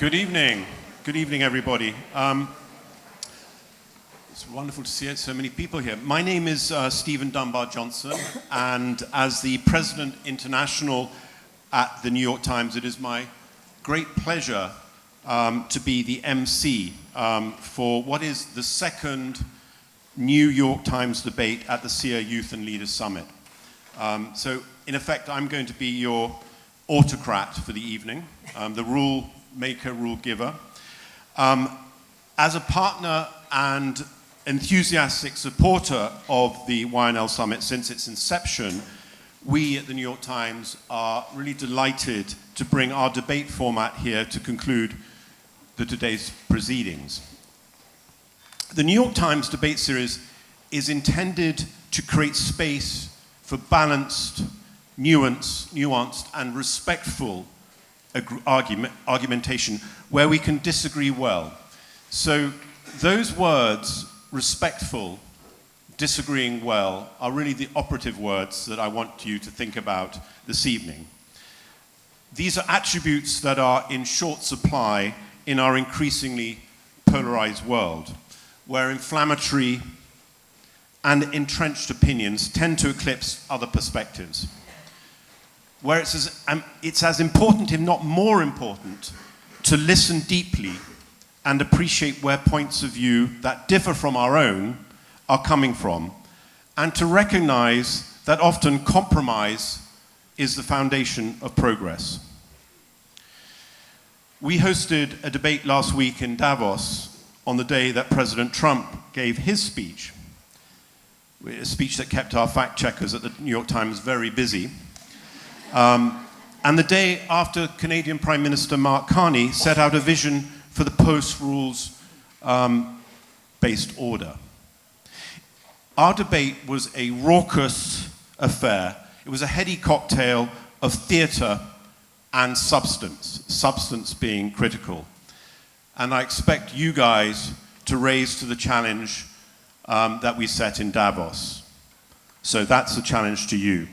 Good evening. Good evening, everybody. It's wonderful to see so many people here. My name is Stephen Dunbar Johnson, and as the President International at the New York Times, it is my great pleasure to be the MC for what is the second New York Times debate at the PSIA Youth and Leaders Summit. So, in effect, I'm going to be your autocrat for the evening, the rule maker, rule giver. As a partner and enthusiastic supporter of the YNL Summit since its inception, we at the New York Times are really delighted to bring our debate format here to conclude today's proceedings. The New York Times debate series is intended to create space for balanced, nuanced and respectful argumentation where we can disagree well. So those words, respectful, disagreeing well, are really the operative words that I want you to think about this evening. These are attributes that are in short supply in our increasingly polarized world, where inflammatory and entrenched opinions tend to eclipse other perspectives. Where it's as important, if not more important, to listen deeply and appreciate where points of view that differ from our own are coming from, and to recognize that often compromise is the foundation of progress. We hosted a debate last week in Davos on the day that President Trump gave his speech, a speech that kept our fact checkers at the New York Times very busy. And the day after Canadian Prime Minister Mark Carney set out a vision for the post-rules based order. Our debate was a raucous affair. It was a heady cocktail of theater and substance being critical. And I expect you guys to raise to the challenge that we set in Davos. So that's the challenge to you.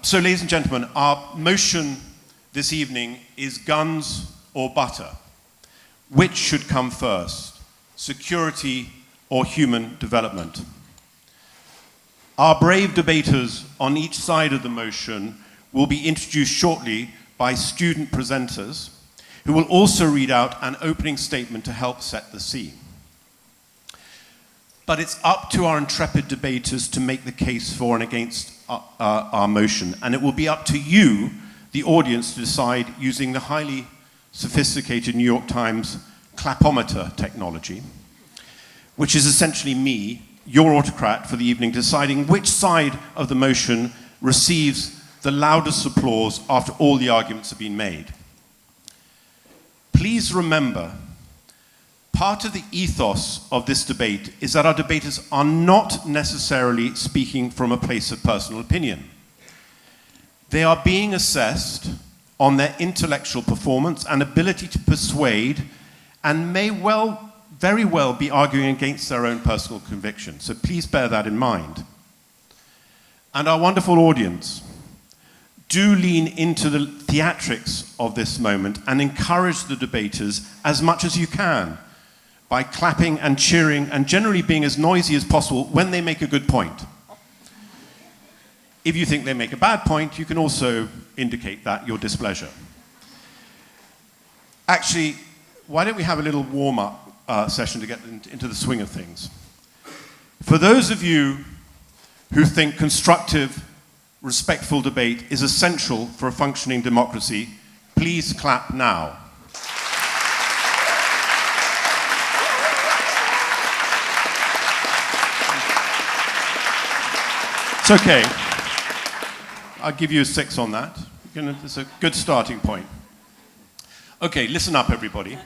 So, ladies and gentlemen, our motion this evening is guns or butter. Which should come first, security or human development? Our brave debaters on each side of the motion will be introduced shortly by student presenters who will also read out an opening statement to help set the scene. But it's up to our intrepid debaters to make the case for and against our motion, and it will be up to you, the audience, to decide using the highly sophisticated New York Times clapometer technology, which is essentially me, your autocrat for the evening, deciding which side of the motion receives the loudest applause after all the arguments have been made. Please remember, part of the ethos of this debate is that our debaters are not necessarily speaking from a place of personal opinion. They are being assessed on their intellectual performance and ability to persuade, and may very well be arguing against their own personal conviction. So please bear that in mind. And our wonderful audience, do lean into the theatrics of this moment and encourage the debaters as much as you can, by clapping and cheering and generally being as noisy as possible when they make a good point. If you think they make a bad point, you can also indicate that your displeasure. Actually, why don't we have a little warm-up session to get into the swing of things? For those of you who think constructive, respectful debate is essential for a functioning democracy, please clap now. It's okay. I'll give you a 6 on that. It's a good starting point. Okay, listen up, everybody.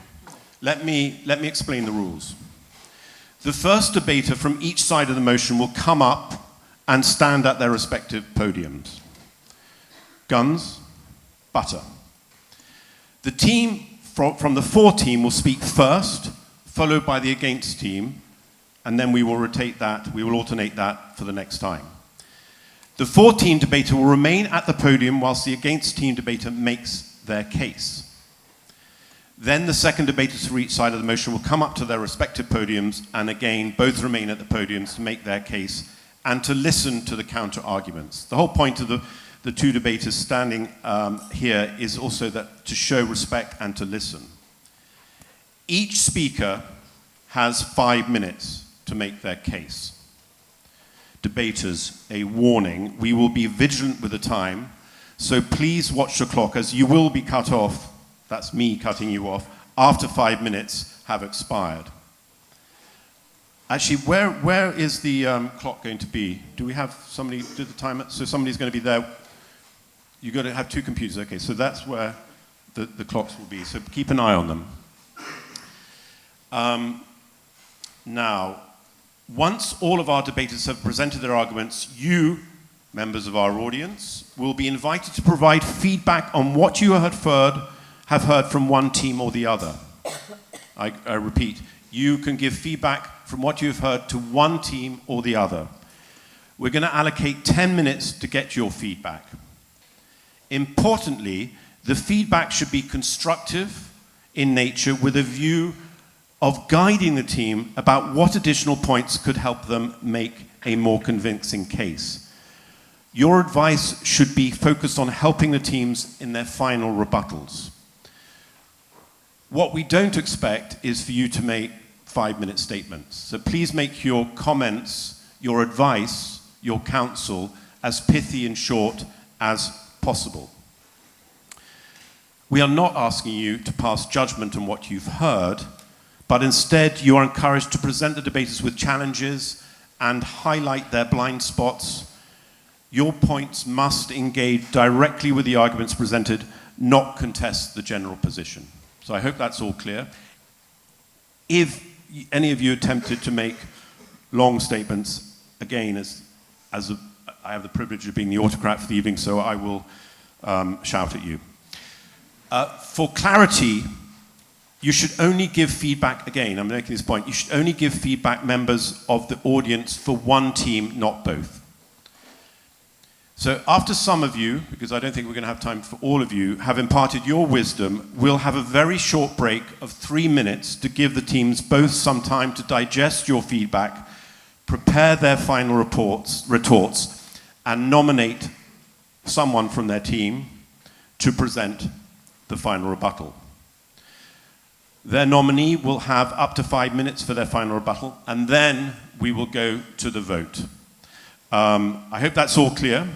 Let me explain the rules. The first debater from each side of the motion will come up and stand at their respective podiums. Guns, butter. The team from the for team will speak first, followed by the against team, and then we will alternate that for the next time. The for-team debater will remain at the podium whilst the against-team debater makes their case. Then the second debaters for each side of the motion will come up to their respective podiums and again both remain at the podiums to make their case and to listen to the counter arguments. The whole point of the two debaters standing here is also that to show respect and to listen. Each speaker has 5 minutes to make their case. Debaters, a warning, we will be vigilant with the time, so please watch the clock as you will be cut off, that's me cutting you off, after 5 minutes have expired. Actually, where is the clock going to be? Do we have somebody do the timer? So somebody's going to be there. You've got to have two computers. Okay, so that's where the clocks will be. So keep an eye on them. Now, once all of our debaters have presented their arguments, you, members of our audience, will be invited to provide feedback on what you have heard from one team or the other. I repeat, you can give feedback from what you've heard to one team or the other. We're going to allocate 10 minutes to get your feedback. Importantly, the feedback should be constructive in nature with a view of guiding the team about what additional points could help them make a more convincing case. Your advice should be focused on helping the teams in their final rebuttals. What we don't expect is for you to make 5-minute statements. So please make your comments, your advice, your counsel as pithy and short as possible. We are not asking you to pass judgment on what you've heard, but instead you are encouraged to present the debaters with challenges and highlight their blind spots. Your points must engage directly with the arguments presented, not contest the general position. So I hope that's all clear. If any of you attempted to make long statements, again, I have the privilege of being the autocrat for the evening, so I will shout at you. For clarity, you should only give feedback, again, I'm making this point, you should only give feedback members of the audience for one team, not both. So after some of you, because I don't think we're going to have time for all of you, have imparted your wisdom, we'll have a very short break of 3 minutes to give the teams both some time to digest your feedback, prepare their final retorts, and nominate someone from their team to present the final rebuttal. Their nominee will have up to 5 minutes for their final rebuttal, and then we will go to the vote. I hope that's all clear.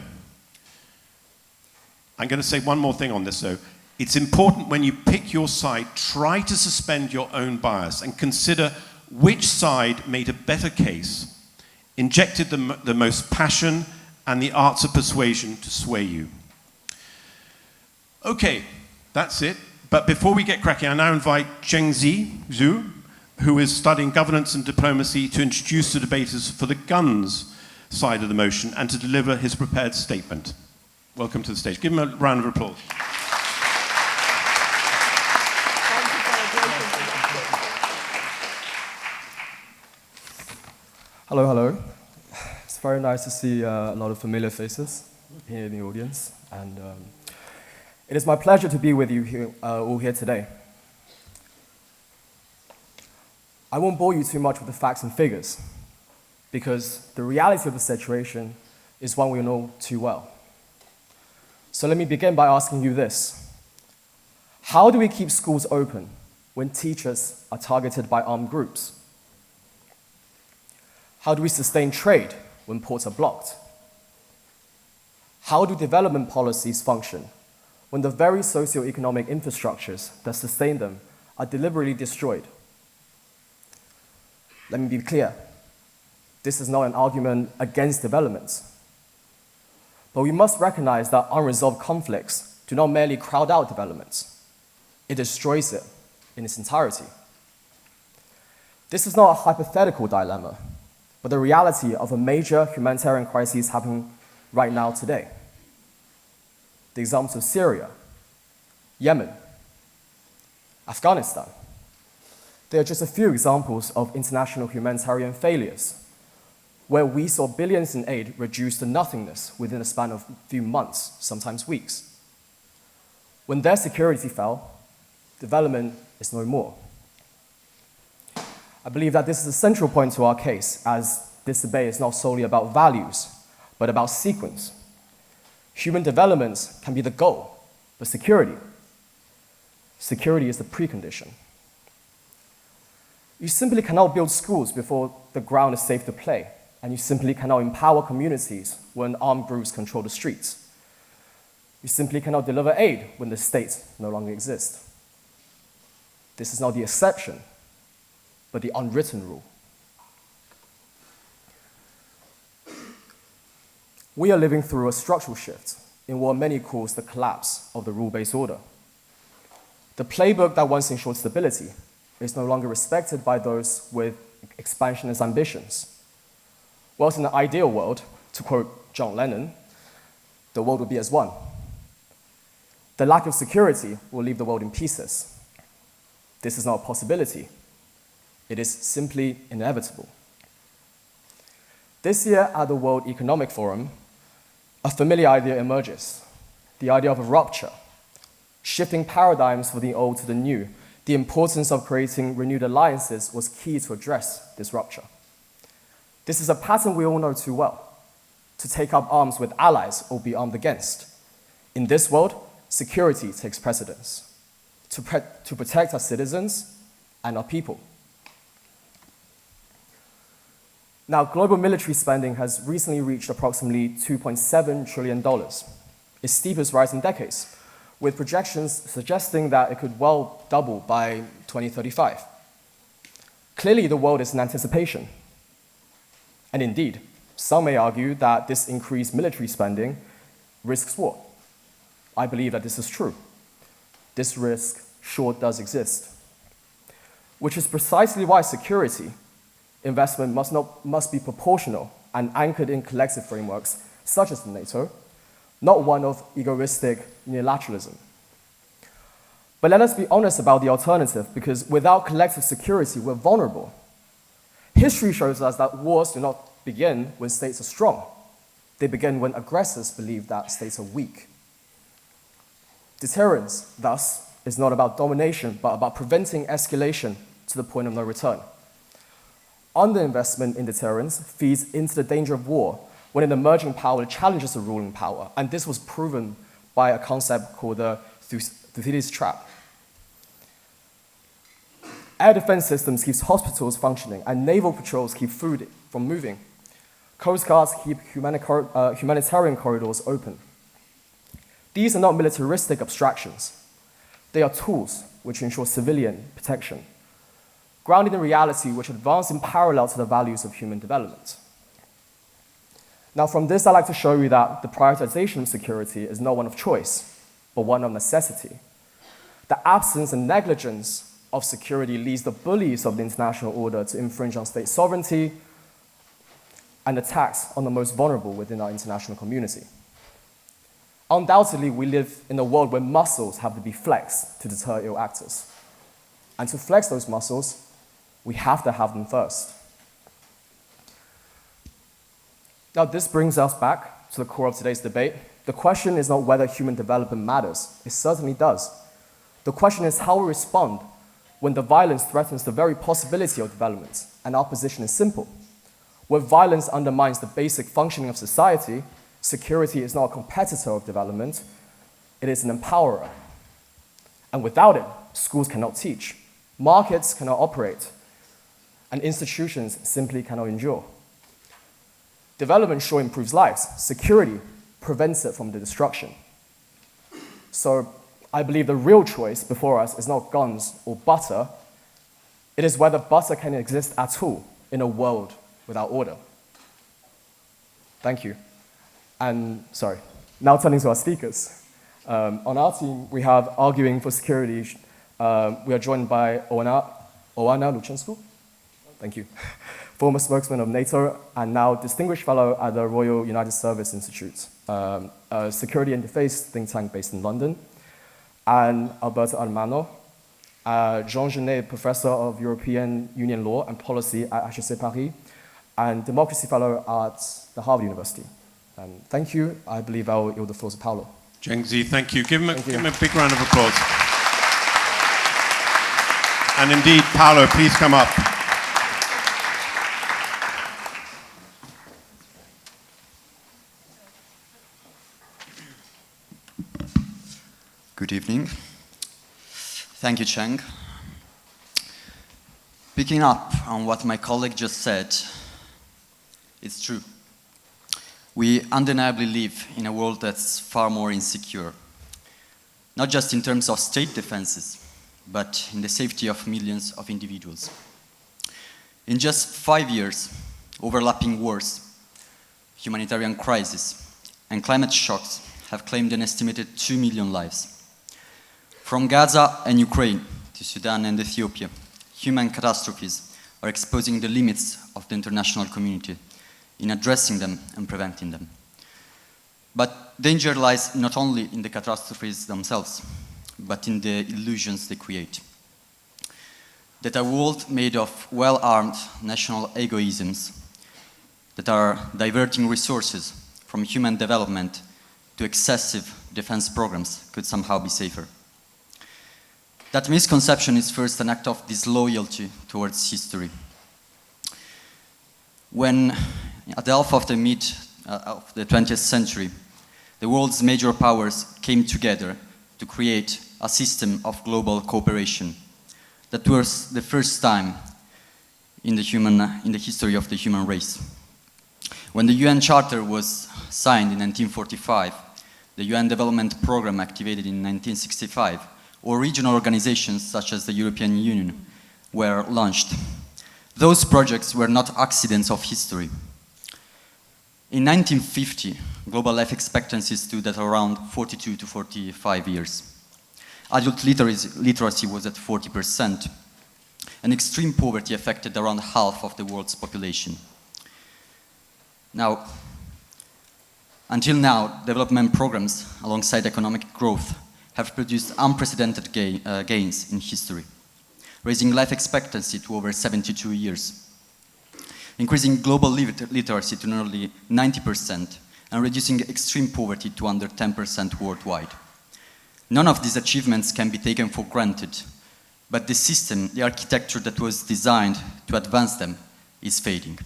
I'm going to say one more thing on this, though. It's important when you pick your side, try to suspend your own bias and consider which side made a better case, injected the most passion and the arts of persuasion to sway you. Okay, that's it. But before we get cracking, I now invite Chengzi Zhu, who is studying governance and diplomacy, to introduce the debaters for the guns side of the motion and to deliver his prepared statement. Welcome to the stage. Give him a round of applause. Hello, hello. It's very nice to see a lot of familiar faces here in the audience, and it is my pleasure to be with you here, all here today. I won't bore you too much with the facts and figures, because the reality of the situation is one we know too well. So let me begin by asking you this. How do we keep schools open when teachers are targeted by armed groups? How do we sustain trade when ports are blocked? How do development policies function when the very socio-economic infrastructures that sustain them are deliberately destroyed? Let me be clear. This is not an argument against development. But we must recognize that unresolved conflicts do not merely crowd out developments. It destroys it in its entirety. This is not a hypothetical dilemma, but the reality of a major humanitarian crisis happening right now today. The examples of Syria, Yemen, Afghanistan. They are just a few examples of international humanitarian failures, where we saw billions in aid reduced to nothingness within a span of a few months, sometimes weeks. When their security fell, Development is no more. I believe that this is a central point to our case, as this debate is not solely about values, but about sequence. Human development can be the goal, but security is the precondition. You simply cannot build schools before the ground is safe to play, and you simply cannot empower communities when armed groups control the streets. You simply cannot deliver aid when the state no longer exists. This is not the exception, but the unwritten rule. We are living through a structural shift in what many call the collapse of the rule-based order. The playbook that once ensured stability is no longer respected by those with expansionist ambitions. Whilst in an ideal world, to quote John Lennon, the world will be as one. The lack of security will leave the world in pieces. This is not a possibility. It is simply inevitable. This year at the World Economic Forum, a familiar idea emerges, the idea of a rupture, shifting paradigms from the old to the new. The importance of creating renewed alliances was key to address this rupture. This is a pattern we all know too well, to take up arms with allies or be armed against. In this world, security takes precedence, to protect our citizens and our people. Now, global military spending has recently reached approximately $2.7 trillion, its steepest rise in decades, with projections suggesting that it could well double by 2035. Clearly, the world is in anticipation. And indeed, some may argue that this increased military spending risks war. I believe that this is true. This risk sure does exist, which is precisely why security investment must be proportional and anchored in collective frameworks, such as NATO, not one of egoistic unilateralism. But let us be honest about the alternative, because without collective security, we're vulnerable. History shows us that wars do not begin when states are strong. They begin when aggressors believe that states are weak. Deterrence, thus, is not about domination, but about preventing escalation to the point of no return. Underinvestment in deterrence feeds into the danger of war when an emerging power challenges a ruling power, and this was proven by a concept called the Thucydides trap. Air defense systems keep hospitals functioning, and naval patrols keep food from moving. Coast guards keep humanitarian corridors open. These are not militaristic abstractions. They are tools which ensure civilian protection, grounded in reality which advance in parallel to the values of human development. Now, from this, I'd like to show you that the prioritization of security is not one of choice, but one of necessity. The absence and negligence of security leads the bullies of the international order to infringe on state sovereignty and attacks on the most vulnerable within our international community. Undoubtedly, we live in a world where muscles have to be flexed to deter ill actors. And to flex those muscles, we have to have them first. Now, this brings us back to the core of today's debate. The question is not whether human development matters. It certainly does. The question is how we respond when the violence threatens the very possibility of development. And our position is simple. Where violence undermines the basic functioning of society, security is not a competitor of development, it is an empowerer. And without it, schools cannot teach, markets cannot operate, and institutions simply cannot endure. Development sure improves lives. Security prevents it from the destruction. So I believe the real choice before us is not guns or butter. It is whether butter can exist at all in a world without order. Thank you. And sorry, now turning to our speakers. On our team, we have arguing for security. We are joined by Oana Lucenscu. Thank you. Former spokesman of NATO and now distinguished fellow at the Royal United Service Institute, a security and defense think tank based in London. And Alberto Almano, Jean Genet, professor of European Union Law and Policy at HEC Paris, and democracy fellow at the Harvard University. Thank you. I believe I will yield the floor to Paulo. Zhengzi, thank you. Give him a big round of applause. And indeed, Paolo, please come up. Good evening. Thank you, Cheng. Picking up on what my colleague just said, it's true. We undeniably live in a world that's far more insecure, not just in terms of state defenses, but in the safety of millions of individuals. In just 5 years, overlapping wars, humanitarian crises, and climate shocks have claimed an estimated 2 million lives. From Gaza and Ukraine to Sudan and Ethiopia, human catastrophes are exposing the limits of the international community in addressing them and preventing them. But danger lies not only in the catastrophes themselves, but in the illusions they create. That a world made of well-armed national egoisms that are diverting resources from human development to excessive defense programs could somehow be safer. That misconception is first an act of disloyalty towards history. When, at the half of the of the 20th century, the world's major powers came together to create a system of global cooperation, that was the first time in the history of the human race. When the UN Charter was signed in 1945, the UN Development Programme activated in 1965, or regional organizations such as the European Union were launched. Those projects were not accidents of history. In 1950, global life expectancy stood at around 42 to 45 years. Adult literacy was at 40%, and extreme poverty affected around half of the world's population. Now, until now, development programs, alongside economic growth, have produced unprecedented gains in history, raising life expectancy to over 72 years, increasing global literacy to nearly 90%, and reducing extreme poverty to under 10% worldwide. None of these achievements can be taken for granted, but the system, the architecture that was designed to advance them, is fading.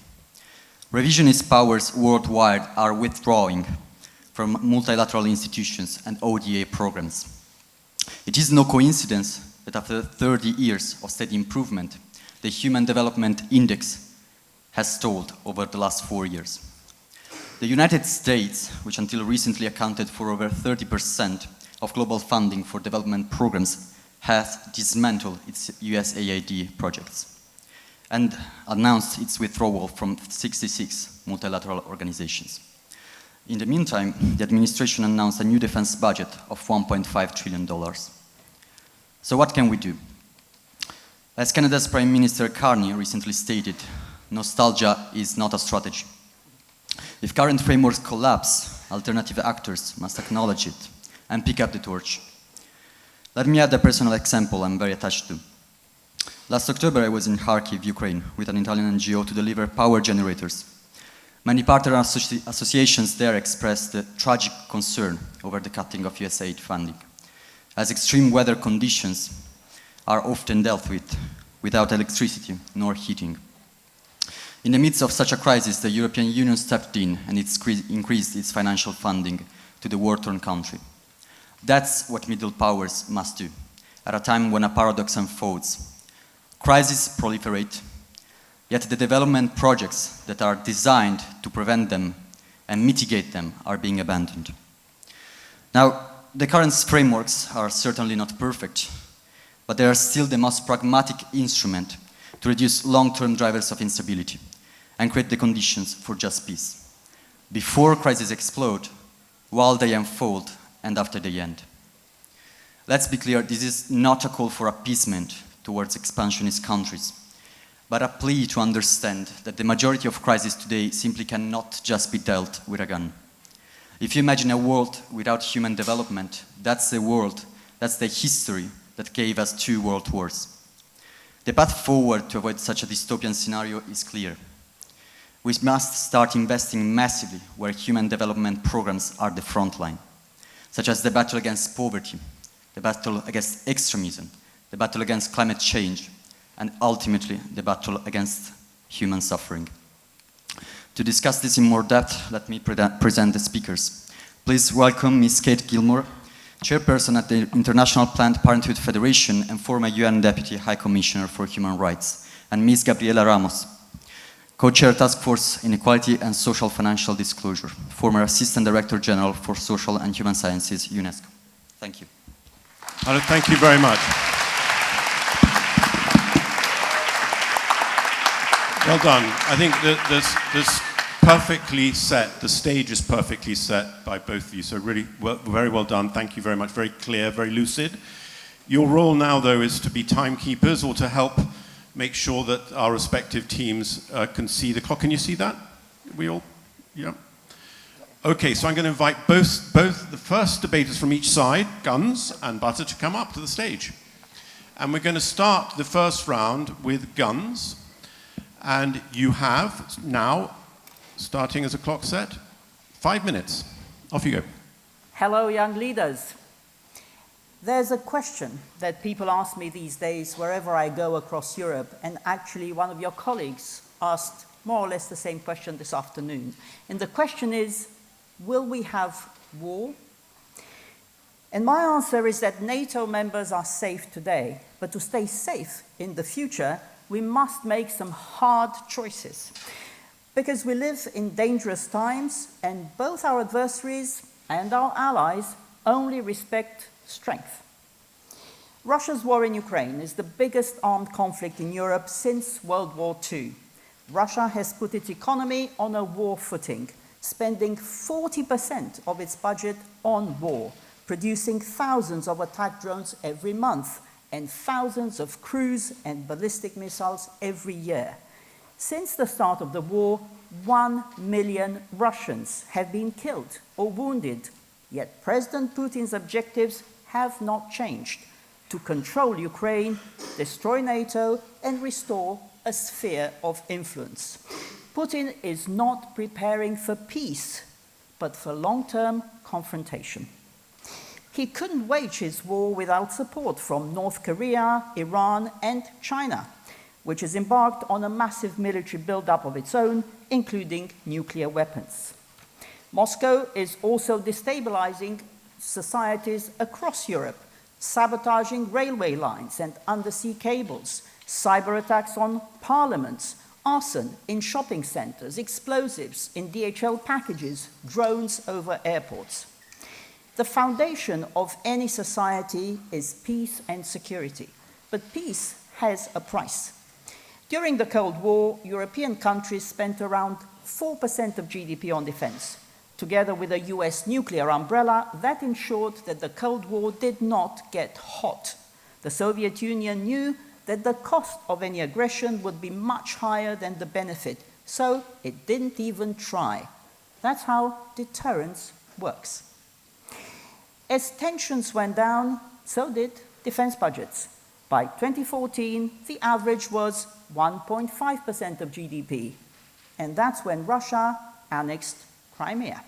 Revisionist powers worldwide are withdrawing from multilateral institutions and ODA programs. It is no coincidence that after 30 years of steady improvement, the Human Development Index has stalled over the last 4 years. The United States, which until recently accounted for over 30% of global funding for development programs, has dismantled its USAID projects and announced its withdrawal from 66 multilateral organizations. In the meantime, the administration announced a new defense budget of $1.5 trillion. So what can we do? As Canada's Prime Minister Carney recently stated, nostalgia is not a strategy. If current frameworks collapse, alternative actors must acknowledge it and pick up the torch. Let me add a personal example I'm very attached to. Last October, I was in Kharkiv, Ukraine, with an Italian NGO to deliver power generators. Many partner associations there expressed a tragic concern over the cutting of USAID funding, as extreme weather conditions are often dealt with without electricity nor heating. In the midst of such a crisis, the European Union stepped in and increased its financial funding to the war-torn country. That's what middle powers must do, at a time when a paradox unfolds. Crises proliferate, yet the development projects that are designed to prevent them and mitigate them are being abandoned. Now, the current frameworks are certainly not perfect, but they are still the most pragmatic instrument to reduce long-term drivers of instability and create the conditions for just peace, before crises explode, while they unfold, and after they end. Let's be clear, this is not a call for appeasement towards expansionist countries, but a plea to understand that the majority of crises today simply cannot just be dealt with a gun. If you imagine a world without human development, that's the world, that's the history that gave us 2 world wars. The path forward to avoid such a dystopian scenario is clear. We must start investing massively where human development programs are the front line, such as the battle against poverty, the battle against extremism, the battle against climate change, and ultimately the battle against human suffering. To discuss this in more depth, let me present the speakers. Please welcome Ms. Kate Gilmore, chairperson at the International Planned Parenthood Federation and former UN Deputy High Commissioner for Human Rights, and Ms. Gabriela Ramos, co-chair Task Force Inequality and Social Financial Disclosure, former Assistant Director General for Social and Human Sciences, UNESCO. Thank you. Hello, thank you very much. Well done. I think that this perfectly set, the stage is perfectly set by both of you, so really very well done. Thank you very much. Very clear, very lucid. Your role now, though, is to be timekeepers or to help make sure that our respective teams can see the clock. Can you see that? We all? Yeah. Okay, so I'm going to invite both the first debaters from each side, Guns and Butter, to come up to the stage. And we're going to start the first round with Guns. And you have now, starting as a clock set, 5 minutes. Off you go. Hello, young leaders. There's a question that people ask me these days wherever I go across Europe, and actually one of your colleagues asked more or less the same question this afternoon. And the question is, will we have war? And my answer is that NATO members are safe today, but to stay safe in the future, we must make some hard choices. Because we live in dangerous times, and both our adversaries and our allies only respect strength. Russia's war in Ukraine is the biggest armed conflict in Europe since World War II. Russia has put its economy on a war footing, spending 40% of its budget on war, producing thousands of attack drones every month, and thousands of cruise and ballistic missiles every year. Since the start of the war, 1 million Russians have been killed or wounded, yet President Putin's objectives have not changed: to control Ukraine, destroy NATO, and restore a sphere of influence. Putin is not preparing for peace, but for long-term confrontation. He couldn't wage his war without support from North Korea, Iran, and China, which has embarked on a massive military buildup of its own, including nuclear weapons. Moscow is also destabilizing societies across Europe, sabotaging railway lines and undersea cables, cyber attacks on parliaments, arson in shopping centers, explosives in DHL packages, drones over airports. The foundation of any society is peace and security, but peace has a price. During the Cold War, European countries spent around 4% of GDP on defense. Together with a US nuclear umbrella, that ensured that the Cold War did not get hot. The Soviet Union knew that the cost of any aggression would be much higher than the benefit, so it didn't even try. That's how deterrence works. As tensions went down, so did defense budgets. By 2014, the average was 1.5% of GDP, and that's when Russia annexed Crimea.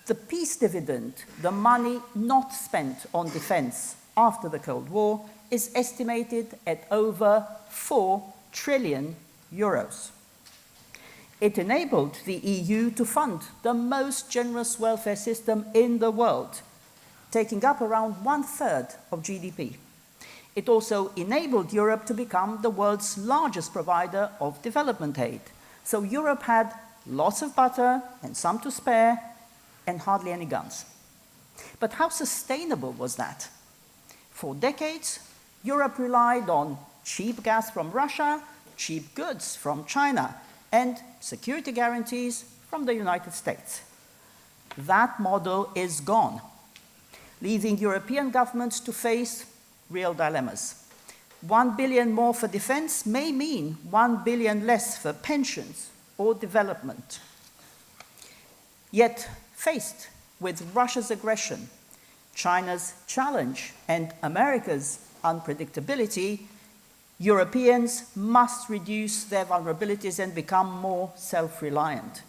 The peace dividend, the money not spent on defense after the Cold War, is estimated at over 4 trillion euros. It enabled the EU to fund the most generous welfare system in the world, taking up around 1/3 of GDP. It also enabled Europe to become the world's largest provider of development aid. So Europe had lots of butter and some to spare and hardly any guns. But how sustainable was that? For decades, Europe relied on cheap gas from Russia, cheap goods from China, and security guarantees from the United States. That model is gone, leaving European governments to face real dilemmas. 1 billion more for defense may mean 1 billion less for pensions or development. Yet, faced with Russia's aggression, China's challenge, and America's unpredictability, Europeans must reduce their vulnerabilities and become more self-reliant.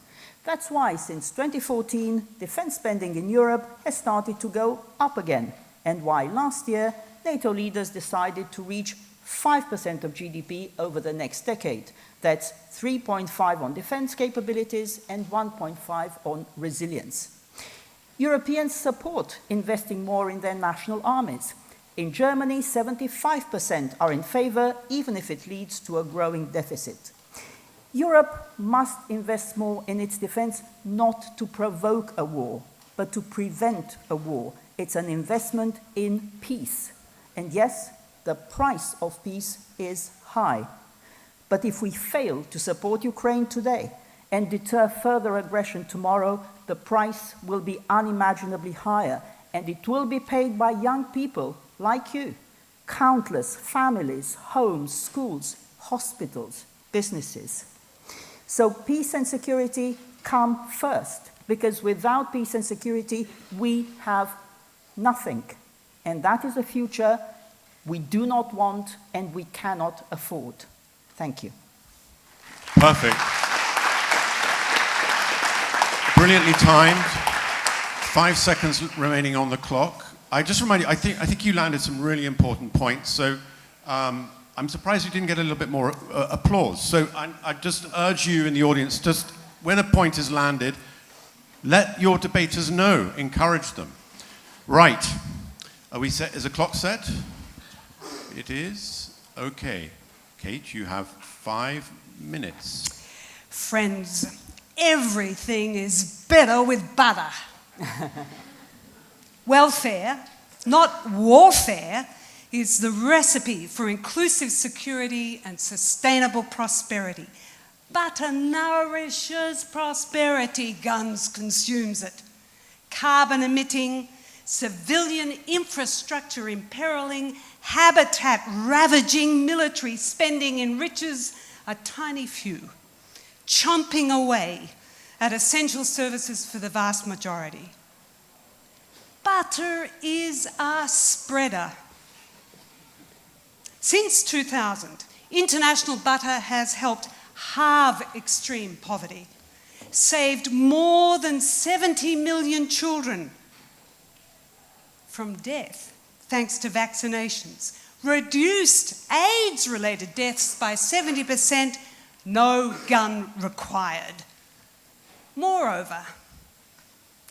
That's why, since 2014, defense spending in Europe has started to go up again, and why last year, NATO leaders decided to reach 5% of GDP over the next decade. That's 3.5 on defense capabilities and 1.5 on resilience. Europeans support investing more in their national armies. In Germany, 75% are in favor, even if it leads to a growing deficit. Europe must invest more in its defense, not to provoke a war, but to prevent a war. It's an investment in peace. And yes, the price of peace is high. But if we fail to support Ukraine today and deter further aggression tomorrow, the price will be unimaginably higher, and it will be paid by young people like you. Countless families, homes, schools, hospitals, businesses. So peace and security come first, because without peace and security, we have nothing. And that is a future we do not want and we cannot afford. Thank you. Perfect. Brilliantly timed. 5 seconds remaining on the clock. I just remind you, I think you landed some really important points. So I'm surprised you didn't get a little bit more applause. So I just urge you in the audience, just when a point is landed, let your debaters know, encourage them. Right. Are we set? Is the clock set? It is. Okay. Kate, you have 5 minutes. Friends, everything is better with butter. Welfare, not warfare, is the recipe for inclusive security and sustainable prosperity. Butter nourishes prosperity, guns consumes it. Carbon emitting, civilian infrastructure imperiling, habitat ravaging, military spending enriches a tiny few, chomping away at essential services for the vast majority. Butter is a spreader. Since 2000, international butter has helped halve extreme poverty, saved more than 70 million children from death thanks to vaccinations, reduced AIDS-related deaths by 70%, no gun required. Moreover,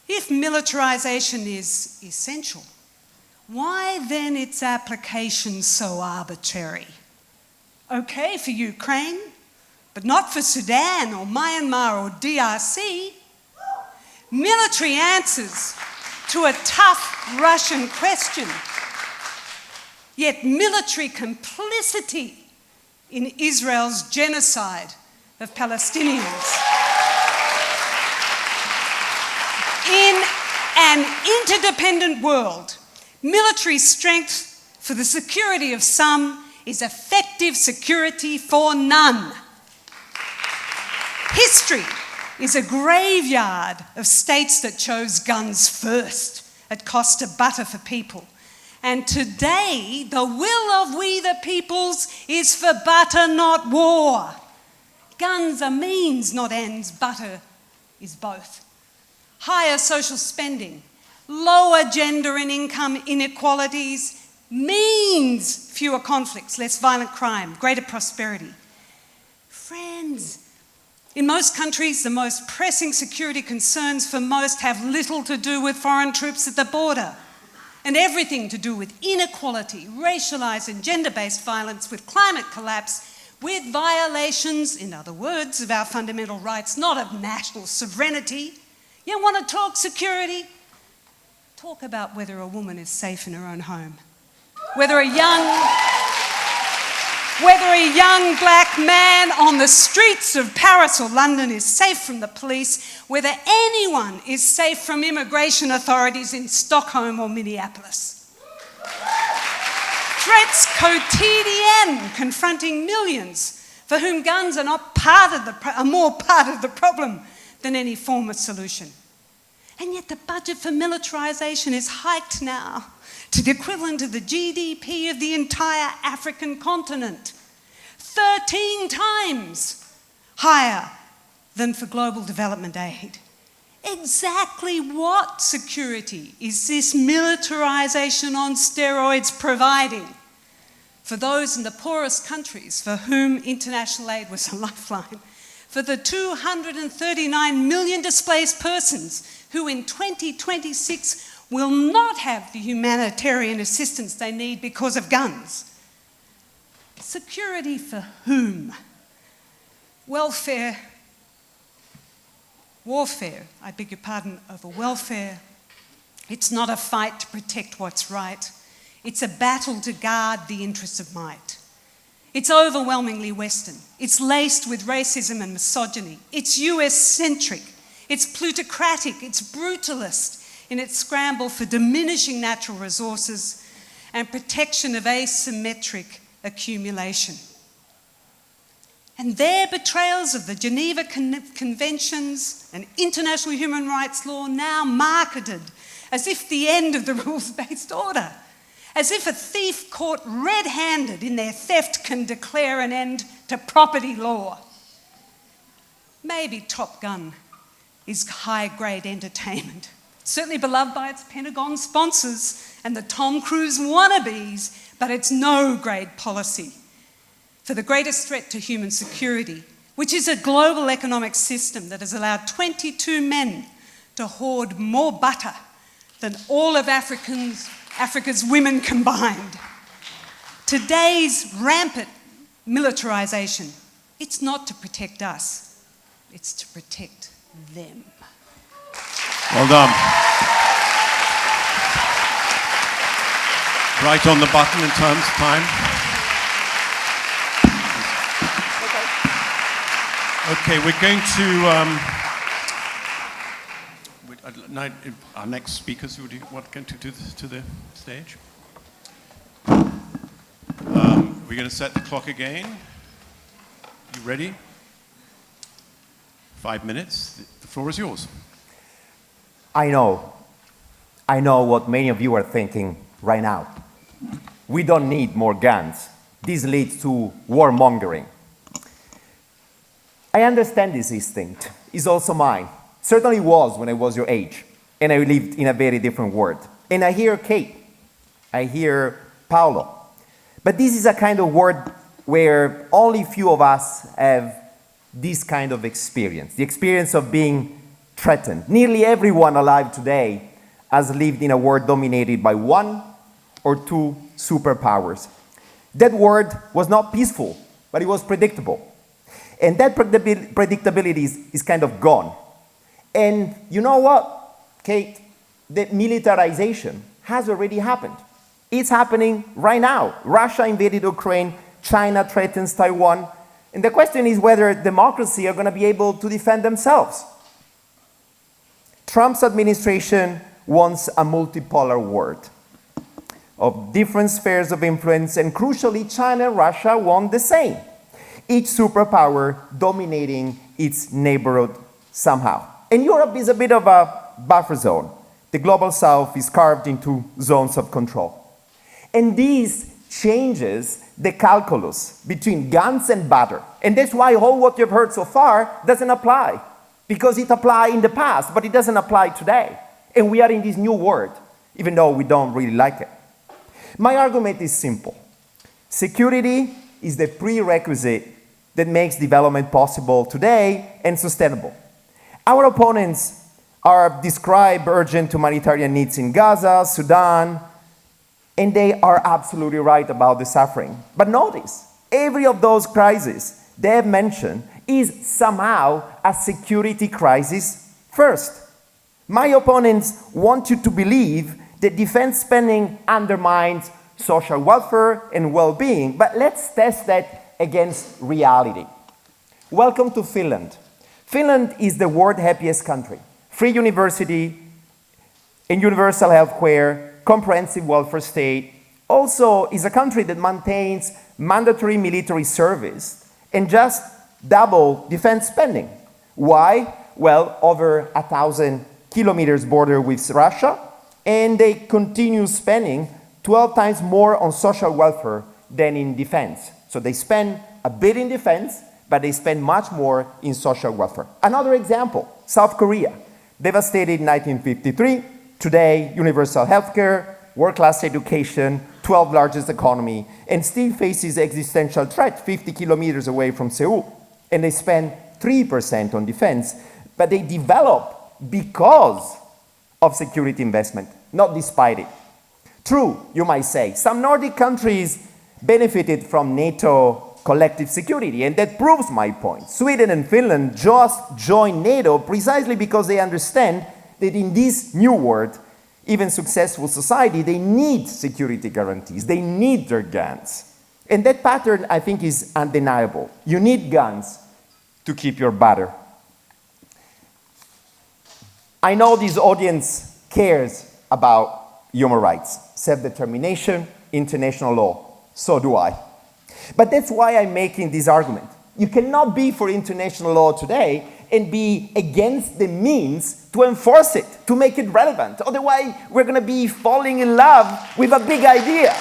if militarization is essential, why then its application so arbitrary? Okay for Ukraine, but not for Sudan or Myanmar or DRC. Military answers to a tough Russian question, yet military complicity in Israel's genocide of Palestinians. In an interdependent world, military strength for the security of some is effective security for none. History is a graveyard of states that chose guns first at cost of butter for people. And today, the will of we the peoples is for butter, not war. Guns are means, not ends. Butter is both. Higher social spending, lower gender and income inequalities means fewer conflicts, less violent crime, greater prosperity. Friends, in most countries, the most pressing security concerns for most have little to do with foreign troops at the border and everything to do with inequality, racialized and gender-based violence, with climate collapse, with violations, in other words, of our fundamental rights, not of national sovereignty. You want to talk security? Talk about whether a woman is safe in her own home, whether a young black man on the streets of Paris or London is safe from the police, whether anyone is safe from immigration authorities in Stockholm or Minneapolis. Threats quotidienne confronting millions for whom guns are more part of the problem than any form of solution. And yet the budget for militarization is hiked now to the equivalent of the GDP of the entire African continent, 13 times higher than for global development aid. Exactly what security is this militarization on steroids providing? for those in the poorest countries for whom international aid was a lifeline, for the 239 million displaced persons who in 2026 will not have the humanitarian assistance they need because of guns. Security for whom? Warfare, I beg your pardon, over welfare. It's not a fight to protect what's right. It's a battle to guard the interests of might. It's overwhelmingly Western. It's laced with racism and misogyny. It's US-centric. It's plutocratic. It's brutalist in its scramble for diminishing natural resources and protection of asymmetric accumulation. And their betrayals of the Geneva Conventions and international human rights law now marketed as if the end of the rules-based order, as if a thief caught red-handed in their theft can declare an end to property law. Maybe Top Gun is high-grade entertainment, certainly beloved by its Pentagon sponsors and the Tom Cruise wannabes, but it's no-grade policy for the greatest threat to human security, which is a global economic system that has allowed 22 men to hoard more butter than all of Africa's women combined. Today's rampant militarization, it's not to protect us, it's to protect them. Well done. Right on the button in terms of time. Okay, we're going to... our next speakers, would you want to the stage? We're going to set the clock again. You ready? 5 minutes. The floor is yours. I know what many of you are thinking right now. We don't need more guns. This leads to warmongering. I understand this instinct. It's also mine. Certainly was when I was your age, and I lived in a very different world. And I hear Kate, I hear Paolo. But this is a kind of world where only few of us have this kind of experience, the experience of being threatened. Nearly everyone alive today has lived in a world dominated by one or two superpowers. That world was not peaceful, but it was predictable. And that predictability is kind of gone. And you know what, Kate? The militarization has already happened. It's happening right now. Russia invaded Ukraine, China threatens Taiwan, and the question is whether democracy are going to be able to defend themselves. Trump's administration wants a multipolar world of different spheres of influence, and crucially, China and Russia want the same. Each superpower dominating its neighborhood somehow. And Europe is a bit of a buffer zone. The global south is carved into zones of control. And this changes the calculus between guns and butter. And that's why all what you've heard so far doesn't apply. Because it applied in the past, but it doesn't apply today. And we are in this new world, even though we don't really like it. My argument is simple. Security is the prerequisite that makes development possible today and sustainable. Our opponents are described urgent humanitarian needs in Gaza, Sudan, and they are absolutely right about the suffering. But notice, every of those crises they have mentioned is somehow a security crisis first. My opponents want you to believe that defense spending undermines social welfare and well-being, but let's test that against reality. Welcome to Finland. Finland is the world's happiest country. Free university and universal health care, comprehensive welfare state. Also is a country that maintains mandatory military service and just double defense spending. Why? Well, over 1,000 kilometers border with Russia, and they continue spending 12 times more on social welfare than in defense. So they spend a bit in defense, but they spend much more in social welfare. Another example, South Korea, devastated in 1953. Today, universal healthcare, world-class education, 12th largest economy, and still faces existential threat 50 kilometers away from Seoul. And they spend 3% on defense, but they develop because of security investment, not despite it. True, you might say, some Nordic countries benefited from NATO collective security, and that proves my point. Sweden and Finland just joined NATO precisely because they understand that in this new world, even successful society, they need security guarantees, they need their guns. And that pattern, I think, is undeniable. You need guns to keep your butter. I know this audience cares about human rights, self-determination, international law. So do I. But that's why I'm making this argument. You cannot be for international law today and be against the means to enforce it, to make it relevant. Otherwise, we're going to be falling in love with a big idea.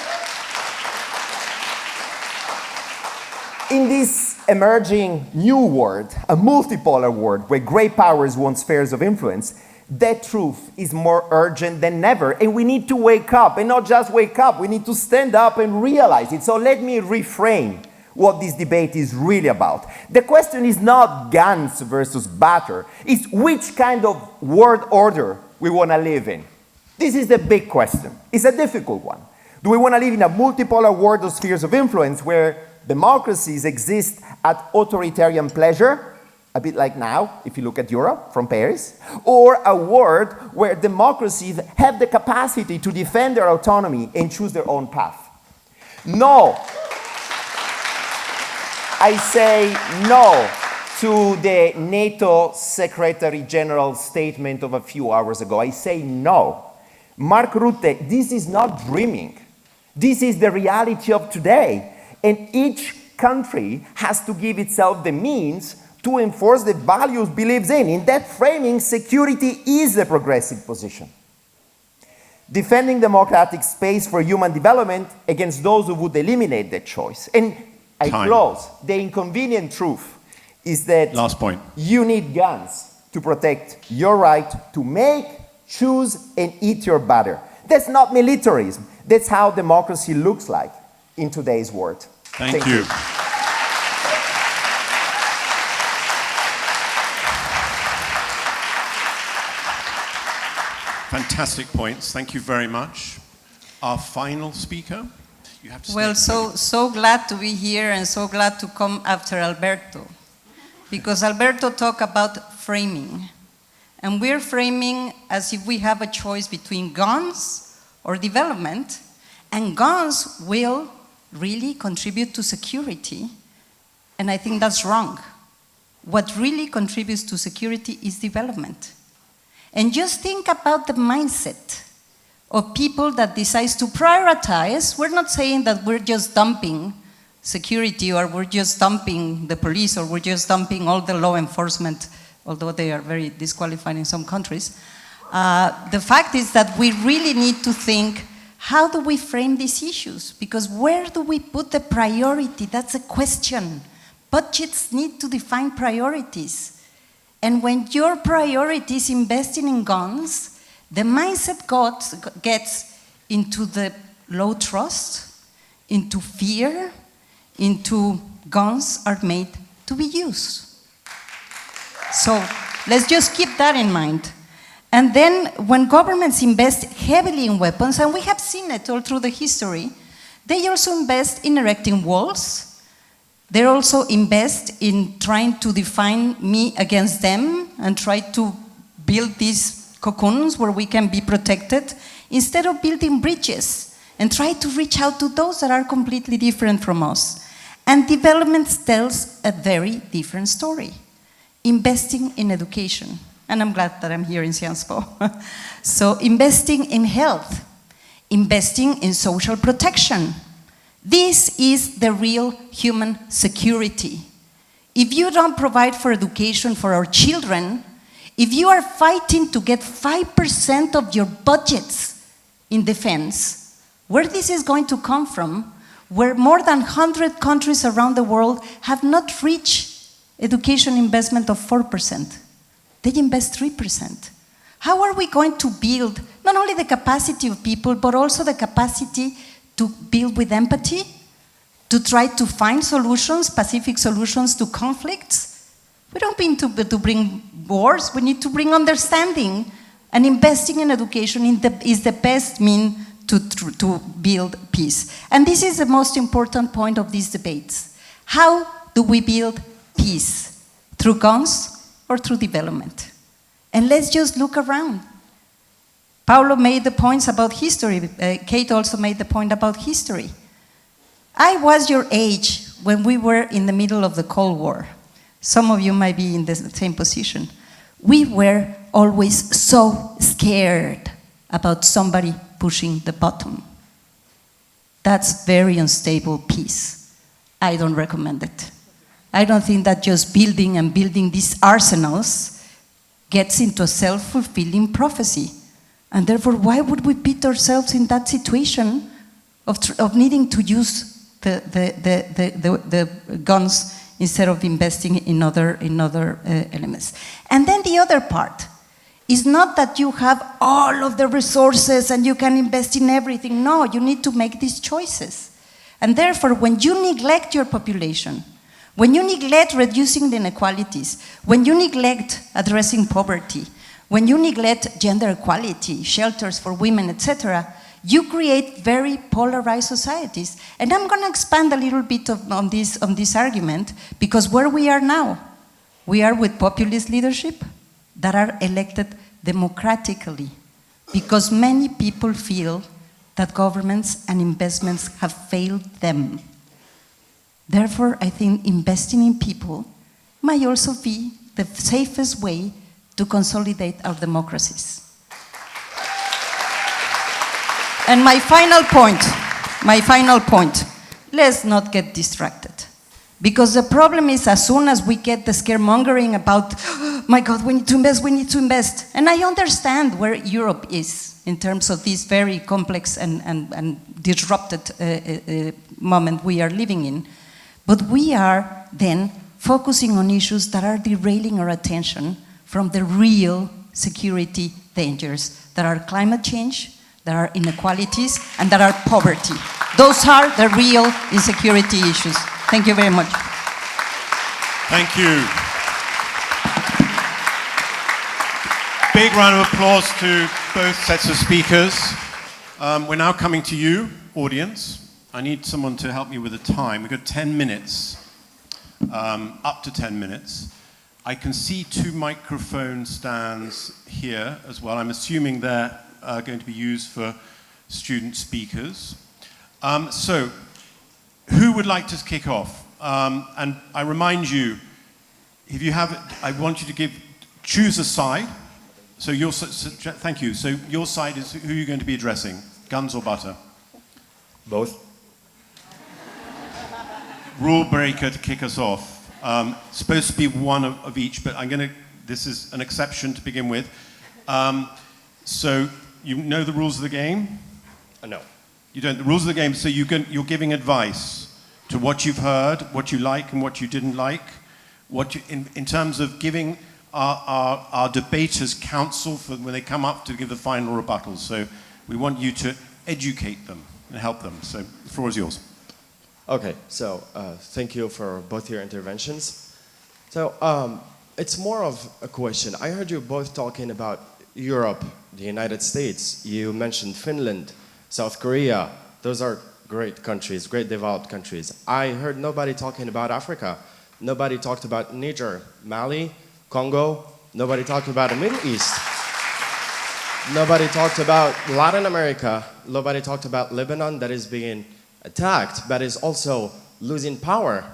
In this emerging new world, a multipolar world where great powers want spheres of influence, that truth is more urgent than ever, and we need to wake up, and not just wake up, we need to stand up and realize it. So let me reframe what this debate is really about. The question is not guns versus batter, it's which kind of world order we want to live in. This is the big question. It's a difficult one. Do we want to live in a multipolar world of spheres of influence where democracies exist at authoritarian pleasure, a bit like now, if you look at Europe from Paris, or a world where democracies have the capacity to defend their autonomy and choose their own path? No. I say no to the NATO Secretary General's statement of a few hours ago. I say no. Mark Rutte, this is not dreaming. This is the reality of today. And each country has to give itself the means to enforce the values it believes in. In that framing, security is a progressive position. Defending democratic space for human development against those who would eliminate that choice. And I close. The inconvenient truth is that last point. You need guns to protect your right to make, choose, and eat your butter. That's not militarism. That's how democracy looks like in today's world. Thank you. Fantastic points. Thank you very much. Our final speaker. You have to well, so glad to be here and so glad to come after Alberto. Because Alberto talked about framing. And we're framing as if we have a choice between guns or development. And guns will really contribute to security. And I think that's wrong. What really contributes to security is development. And just think about the mindset of people that decides to prioritize. We're not saying that we're just dumping security or we're just dumping the police or we're just dumping all the law enforcement, although they are very disqualified in some countries. The fact is that we really need to think, how do we frame these issues? Because where do we put the priority? That's a question. Budgets need to define priorities. And when your priority is investing in guns, the mindset gets into the low trust, into fear, into guns are made to be used. So let's just keep that in mind. And then when governments invest heavily in weapons, and we have seen it all through the history, they also invest in erecting walls. They also invest in trying to define me against them and try to build these cocoons where we can be protected instead of building bridges and try to reach out to those that are completely different from us. And development tells a very different story. Investing in education. And I'm glad that I'm here in Sciences Po. So investing in health, investing in social protection. This is the real human security. If you don't provide for education for our children, if you are fighting to get 5% of your budgets in defense, where this is going to come from, where more than 100 countries around the world have not reached education investment of 4%. They invest 3%. How are we going to build not only the capacity of people, but also the capacity to build with empathy, to try to find solutions, pacific solutions to conflicts. We don't mean to bring wars, we need to bring understanding. And investing in education is the best means to build peace. And this is the most important point of these debates. How do we build peace? Through guns or through development? And let's just look around. Paulo made the points about history. Kate also made the point about history. I was your age when we were in the middle of the Cold War. Some of you might be in the same position. We were always so scared about somebody pushing the button. That's very unstable peace. I don't recommend it. I don't think that just building and building these arsenals gets into a self-fulfilling prophecy. And therefore, why would we put ourselves in that situation of needing to use the guns instead of investing in other elements? And then the other part is not that you have all of the resources and you can invest in everything. No, you need to make these choices. And therefore, when you neglect your population, when you neglect reducing the inequalities, when you neglect addressing poverty, when you neglect gender equality, shelters for women, etc., you create very polarized societies. And I'm going to expand a little bit on this argument, because where we are now, we are with populist leadership that are elected democratically, because many people feel that governments and investments have failed them. Therefore, I think investing in people might also be the safest way to consolidate our democracies. And my final point, let's not get distracted. Because the problem is, as soon as we get the scaremongering about, oh my God, we need to invest. And I understand where Europe is in terms of this very complex and disrupted moment we are living in. But we are then focusing on issues that are derailing our attention from the real security dangers that are climate change, that are inequalities, and that are poverty. Those are the real insecurity issues. Thank you very much. Thank you. Big round of applause to both sets of speakers. We're now coming to you, audience. I need someone to help me with the time. We've got 10 minutes, up to 10 minutes. I can see 2 microphone stands here as well. I'm assuming they're going to be used for student speakers. So, who would like to kick off? And I remind you, if you have, I want you to choose a side. So thank you. So your side is who you're going to be addressing, guns or butter? Both. Rule breaker to kick us off. Supposed to be one of each, but this is an exception to begin with. So you know the rules of the game? No. You don't. The rules of the game, so you're giving advice to what you've heard, what you like and what you didn't like, in terms of giving our debaters counsel for when they come up to give the final rebuttals. So we want you to educate them and help them. So the floor is yours. Okay, so thank you for both your interventions. So it's more of a question. I heard you both talking about Europe, the United States. You mentioned Finland, South Korea. Those are great countries, great developed countries. I heard nobody talking about Africa. Nobody talked about Niger, Mali, Congo. Nobody talked about the Middle East. Nobody talked about Latin America. Nobody talked about Lebanon that is being attacked, but is also losing power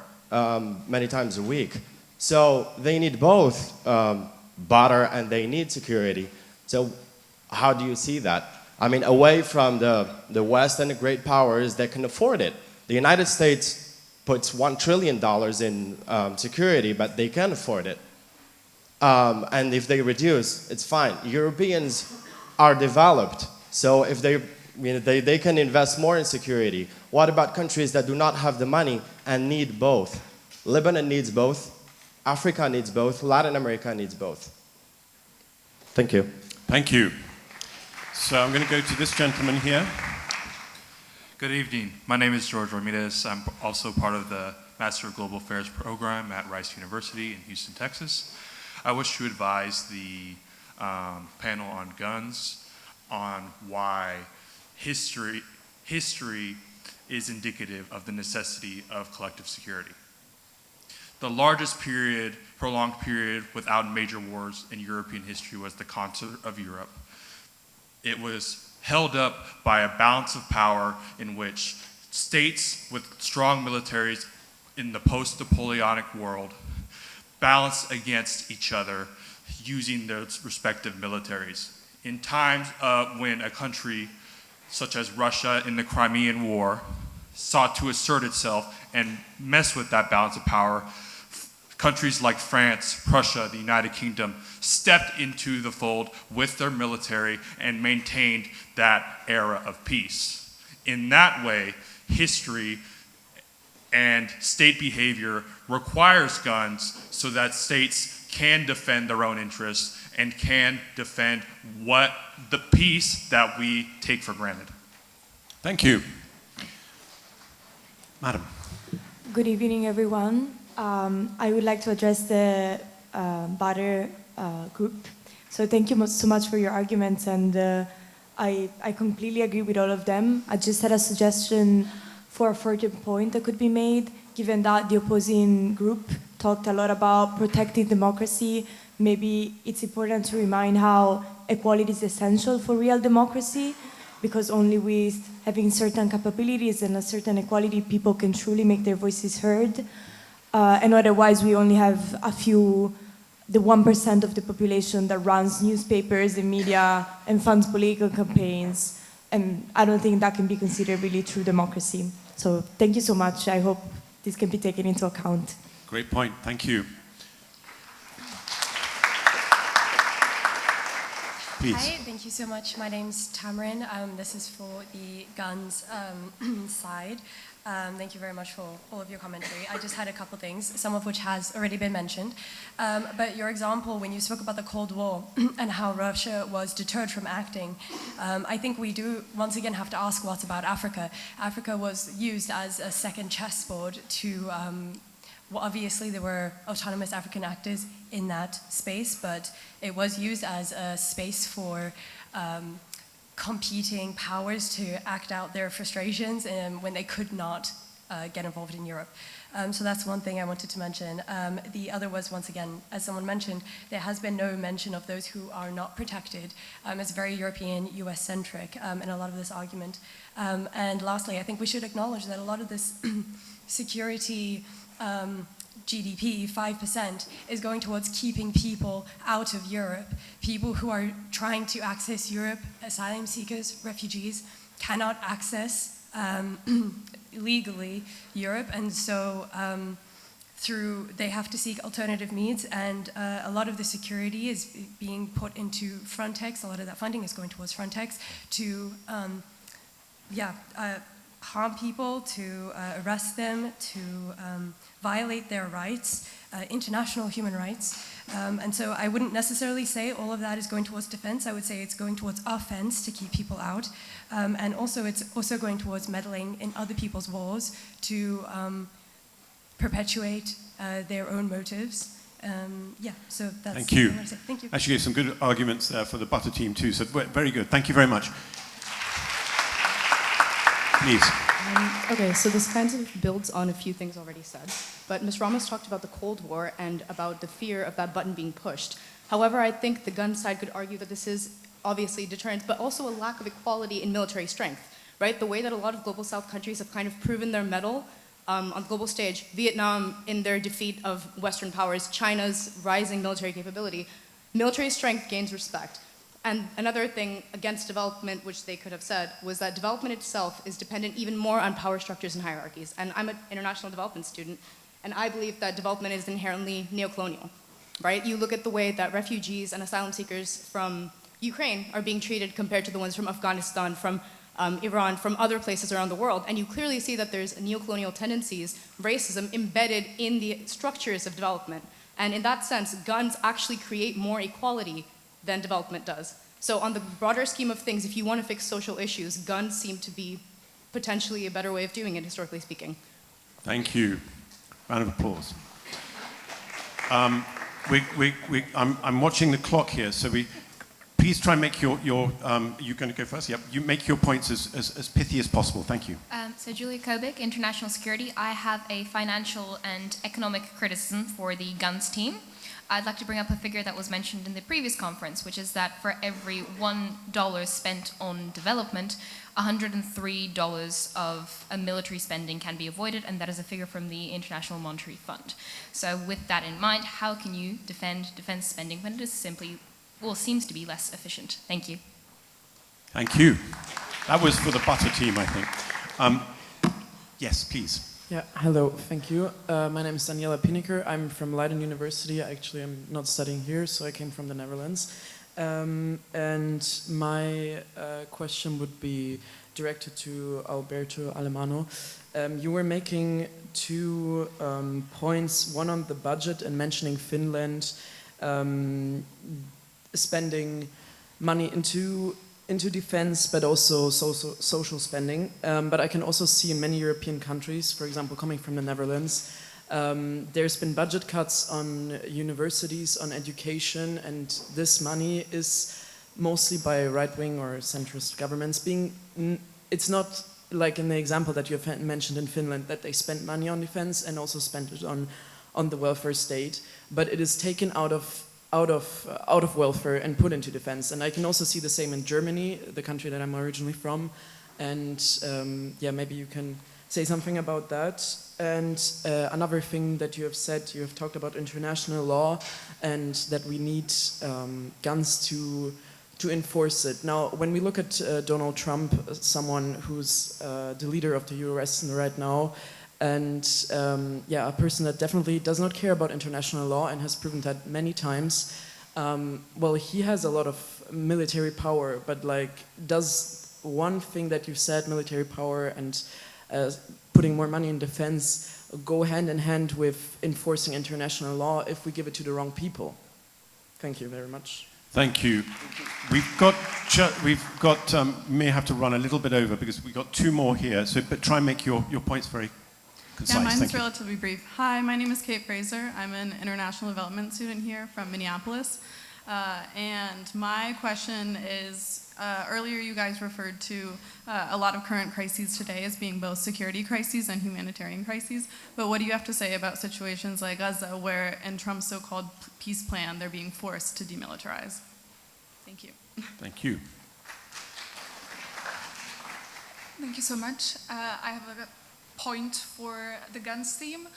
many times a week. So they need both butter and they need security. So how do you see that? I mean, away from the West and the great powers that can afford it. The United States puts $1 trillion in security, but they can't afford it. And if they reduce, it's fine. Europeans are developed, so if they can invest more in security. What about countries that do not have the money and need both? Lebanon needs both, Africa needs both, Latin America needs both. Thank you. Thank you. So I'm going to go to this gentleman here. Good evening. My name is George Ramirez. I'm also part of the Master of Global Affairs program at Rice University in Houston, Texas. I wish to advise the panel on guns on why history is indicative of the necessity of collective security. The largest prolonged period without major wars in European history was the Concert of Europe. It was held up by a balance of power in which states with strong militaries in the post-Napoleonic world balanced against each other using their respective militaries. In times when a country such as Russia in the Crimean War sought to assert itself and mess with that balance of power, countries like France, Prussia, the United Kingdom stepped into the fold with their military and maintained that era of peace. In that way, history and state behavior requires guns so that states can defend their own interests and can defend the peace that we take for granted. Thank you. Madam. Good evening, everyone. I would like to address the Butter group. So thank you so much for your arguments, and I completely agree with all of them. I just had a suggestion for a further point that could be made, given that the opposing group talked a lot about protecting democracy. Maybe it's important to remind how equality is essential for real democracy, because only with having certain capabilities and a certain equality, people can truly make their voices heard. And otherwise, we only have the 1% of the population that runs newspapers and media and funds political campaigns. And I don't think that can be considered really true democracy. So thank you so much. I hope this can be taken into account. Great point. Thank you. Please. Hi, thank you so much. My name's Tamarin. This is for the guns side. Thank you very much for all of your commentary. I just had a couple things, some of which has already been mentioned. But your example, when you spoke about the Cold War and how Russia was deterred from acting, I think we do once again have to ask what about Africa. Africa was used as a second chessboard to, well, obviously there were autonomous African actors in that space, but it was used as a space for competing powers to act out their frustrations when they could not get involved in Europe. So that's one thing I wanted to mention. The other was, once again, as someone mentioned, there has been no mention of those who are not protected. It's very European, US-centric in a lot of this argument. And lastly, I think we should acknowledge that a lot of this security GDP, 5%, is going towards keeping people out of Europe. People who are trying to access Europe, asylum seekers, refugees, cannot access legally Europe, and so they have to seek alternative means, and a lot of the security is being put into Frontex. A lot of that funding is going towards Frontex to harm people, to arrest them, to violate their rights, international human rights. And so I wouldn't necessarily say all of that is going towards defense. I would say it's going towards offense to keep people out. And also it's also going towards meddling in other people's wars to perpetuate their own motives. So that's Thank you. what I want to say. Thank you. Actually, gave some good arguments there for the Butter team too, so very good. Thank you very much. Please. Okay, so this kind of builds on a few things already said, but Ms. Ramos talked about the Cold War and about the fear of that button being pushed. However, I think the gun side could argue that this is obviously deterrence, but also a lack of equality in military strength, right? The way that a lot of global South countries have kind of proven their mettle on the global stage, Vietnam in their defeat of Western powers, China's rising military capability, military strength gains respect. And another thing against development, which they could have said, was that development itself is dependent even more on power structures and hierarchies. And I'm an international development student, and I believe that development is inherently neocolonial, right? You look at the way that refugees and asylum seekers from Ukraine are being treated compared to the ones from Afghanistan, from Iran, from other places around the world, and you clearly see that there's neocolonial tendencies, racism embedded in the structures of development. And in that sense, guns actually create more equality than development does. So on the broader scheme of things, if you want to fix social issues, guns seem to be potentially a better way of doing it, historically speaking. Thank you. Round of applause. I'm watching the clock here, so please try and make you're going to go first? Yep. You make your points as pithy as possible. Thank you. So Julia Kobik, International Security. I have a financial and economic criticism for the guns team. I'd like to bring up a figure that was mentioned in the previous conference, which is that for every $1 spent on development, $103 of military spending can be avoided, and that is a figure from the International Monetary Fund. So with that in mind, how can you defend defense spending when it is simply, well, seems to be less efficient? Thank you. Thank you. That was for the butter team, I think. Yes, please. Yeah, hello, thank you. My name is Daniela Pineker. I'm from Leiden University. Actually, I'm not studying here, so I came from the Netherlands. And my question would be directed to Alberto Alemano. You were making two points, one on the budget and mentioning Finland spending money into defense, but also social spending. But I can also see in many European countries, for example, coming from the Netherlands, there's been budget cuts on universities, on education, and this money is mostly by right-wing or centrist governments it's not like in the example that you have mentioned in Finland, that they spend money on defense and also spend it on the welfare state, but it is taken out of welfare and put into defense. And I can also see the same in Germany, the country that I'm originally from. And yeah, maybe you can say something about that. And another thing that you have said, you have talked about international law and that we need guns to enforce it. Now, when we look at Donald Trump, someone who's the leader of the US right now, and yeah, a person that definitely does not care about international law and has proven that many times. Well, he has a lot of military power, but like, does one thing that you said, military power and putting more money in defense, go hand in hand with enforcing international law if we give it to the wrong people? Thank you very much. Thank you. We've got may have to run a little bit over because we've got two more here. So, but try and make your points very concise. Yeah, mine's relatively brief. Hi, my name is Kate Fraser. I'm an international development student here from Minneapolis. And my question is, earlier you guys referred to a lot of current crises today as being both security crises and humanitarian crises. But what do you have to say about situations like Gaza, where in Trump's so-called peace plan, they're being forced to demilitarize? Thank you. Thank you. Thank you so much. I have a point for the guns theme.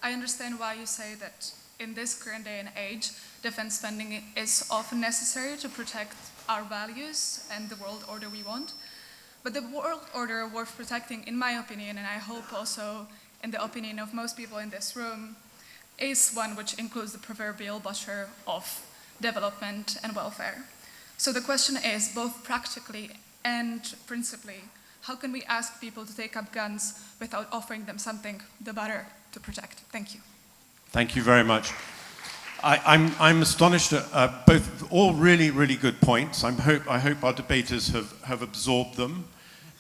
I understand why you say that in this current day and age, defense spending is often necessary to protect our values and the world order we want. But the world order worth protecting, in my opinion, and I hope also in the opinion of most people in this room, is one which includes the proverbial butcher of development and welfare. So the question is, both practically and principally, how can we ask people to take up guns without offering them something the better to protect? Thank you. Thank you very much. I'm astonished at all really, really good points. I hope our debaters have absorbed them,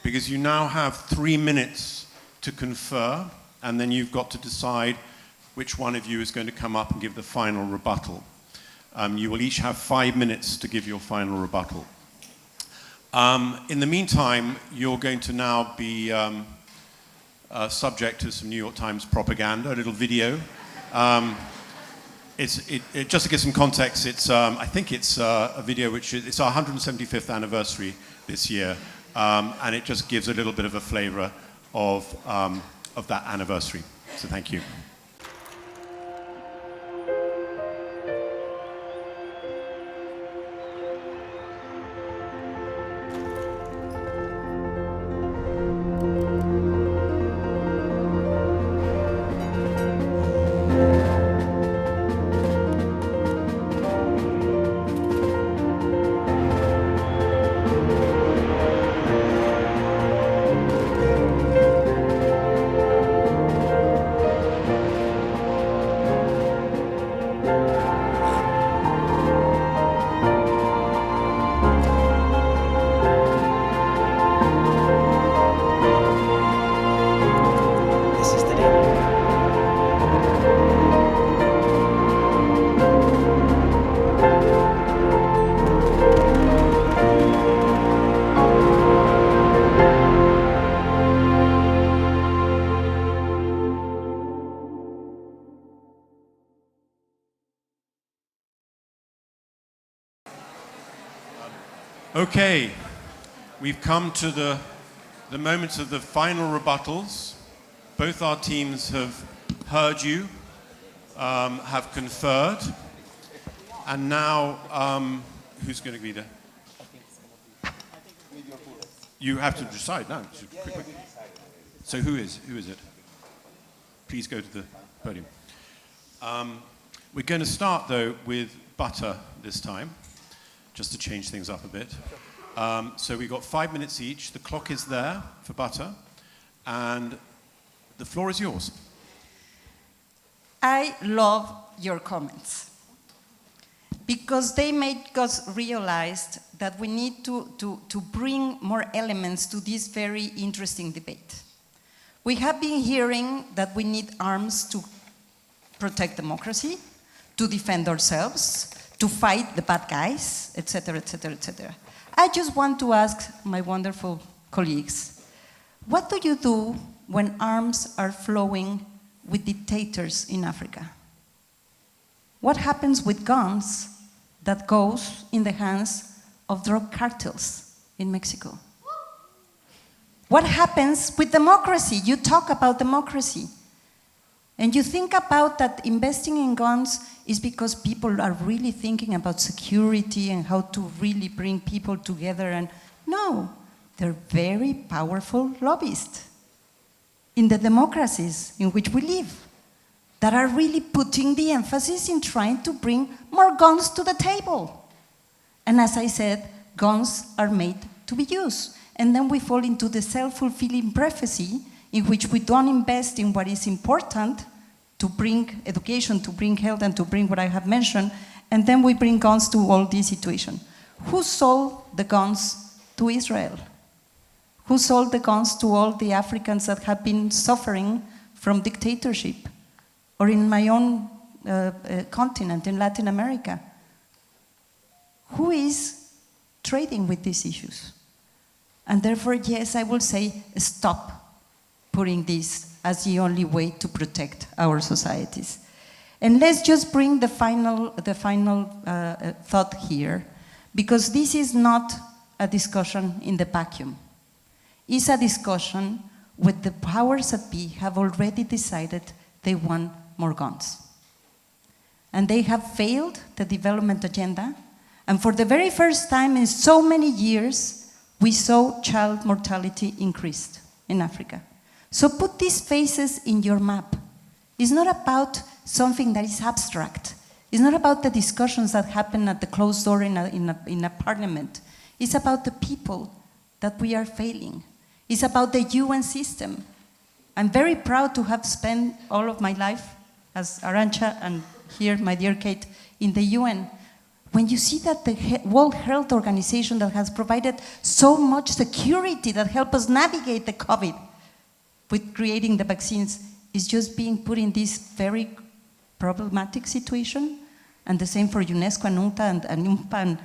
because you now have 3 minutes to confer, and then you've got to decide which one of you is going to come up and give the final rebuttal. You will each have 5 minutes to give your final rebuttal. In the meantime, you're going to now be subject to some New York Times propaganda, a little video. Just to give some context, I think it's a video which it's our 175th anniversary this year, and it just gives a little bit of a flavor of that anniversary. So thank you. Okay, we've come to the moment of the final rebuttals. Both our teams have heard you, have conferred, and now, who's going to be there? You have to decide now. Quick. So who is it? Please go to the podium. We're going to start, though, with butter this time, just to change things up a bit. So we've got 5 minutes each. The clock is there for butter, and the floor is yours. I love your comments because they make us realize that we need to bring more elements to this very interesting debate. We have been hearing that we need arms to protect democracy, to defend ourselves, to fight the bad guys, etc., etc., etc. I just want to ask my wonderful colleagues, what do you do when arms are flowing with dictators in Africa? What happens with guns that goes in the hands of drug cartels in Mexico? What happens with democracy? You talk about democracy. And you think about that investing in guns is because people are really thinking about security and how to really bring people together. And no, they're very powerful lobbyists in the democracies in which we live that are really putting the emphasis in trying to bring more guns to the table. And as I said, guns are made to be used. And then we fall into the self-fulfilling prophecy in which we don't invest in what is important to bring education, to bring health, and to bring what I have mentioned, and then we bring guns to all these situations. Who sold the guns to Israel? Who sold the guns to all the Africans that have been suffering from dictatorship? Or in my own continent, in Latin America? Who is trading with these issues? And therefore, yes, I will say, stop putting this as the only way to protect our societies. And let's just bring the final thought here, because this is not a discussion in the vacuum. It's a discussion with the powers that be have already decided they want more guns. And they have failed the development agenda, and for the very first time in so many years, we saw child mortality increased in Africa. So put these faces in your map. It's not about something that is abstract. It's not about the discussions that happen at the closed door in a parliament. It's about the people that we are failing. It's about the UN system. I'm very proud to have spent all of my life as Arantxa and here, my dear Kate, in the UN. When you see that the World Health Organization that has provided so much security that helped us navigate the COVID with creating the vaccines is just being put in this very problematic situation, and the same for UNESCO and UNTA and UNPA.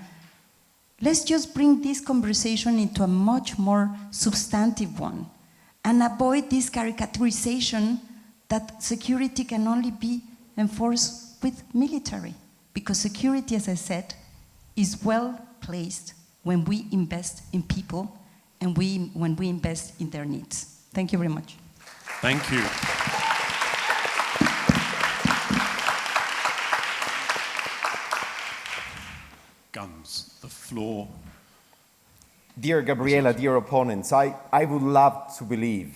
Let's just bring this conversation into a much more substantive one and avoid this caricaturization that security can only be enforced with military. Because security, as I said, is well placed when we invest in people and when we invest in their needs. Thank you very much. Thank you. Guns, the floor. Dear Gabriela, dear opponents, I would love to believe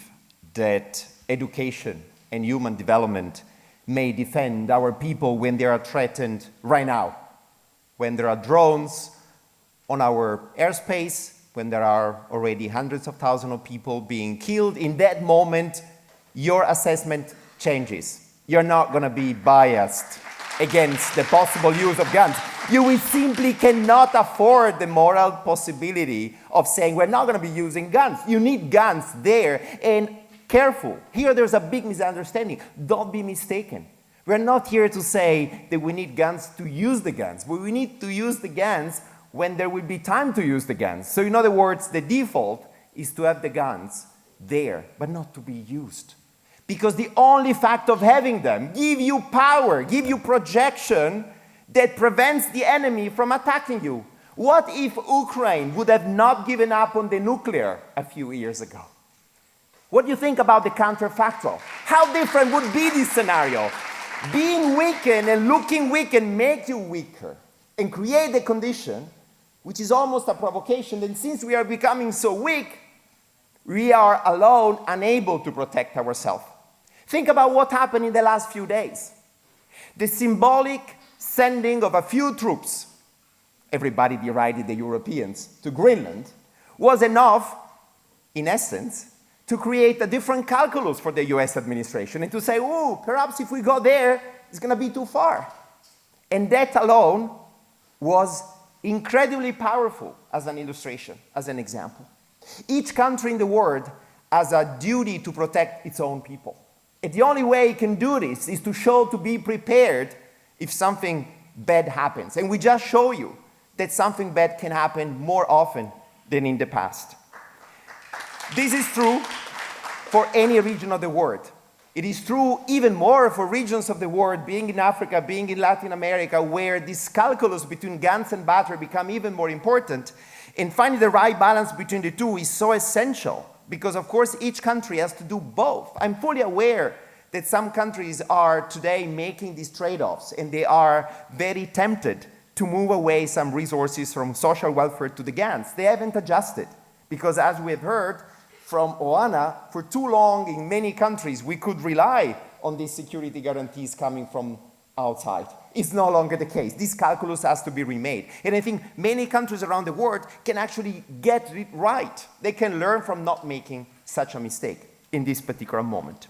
that education and human development may defend our people when they are threatened right now, when there are drones on our airspace, when there are already hundreds of thousands of people being killed. In that moment, your assessment changes. You're not going to be biased against the possible use of guns. You simply cannot afford the moral possibility of saying we're not going to be using guns. You need guns there, and careful. Here there's a big misunderstanding. Don't be mistaken. We're not here to say that we need guns to use the guns, but we need to use the guns when there will be time to use the guns. So in other words, the default is to have the guns there, but not to be used. Because the only fact of having them give you power, give you projection that prevents the enemy from attacking you. What if Ukraine would have not given up on the nuclear a few years ago? What do you think about the counterfactual? How different would be this scenario? Being weakened and looking weakened make you weaker and create the condition, which is almost a provocation, that since we are becoming so weak, we are alone, unable to protect ourselves. Think about what happened in the last few days. The symbolic sending of a few troops, everybody derided the Europeans, to Greenland, was enough, in essence, to create a different calculus for the US administration and to say, oh, perhaps if we go there, it's going to be too far. And that alone was incredibly powerful as an illustration, as an example. Each country in the world has a duty to protect its own people. And the only way it can do this is to show to be prepared if something bad happens. And we just show you that something bad can happen more often than in the past. This is true for any region of the world. It is true even more for regions of the world, being in Africa, being in Latin America, where this calculus between guns and battery become even more important. And finding the right balance between the two is so essential because, of course, each country has to do both. I'm fully aware that some countries are today making these trade-offs, and they are very tempted to move away some resources from social welfare to the guns. They haven't adjusted because, as we have heard from Oana, for too long in many countries, we could rely on these security guarantees coming from outside. It's no longer the case. This calculus has to be remade. And I think many countries around the world can actually get it right. They can learn from not making such a mistake in this particular moment.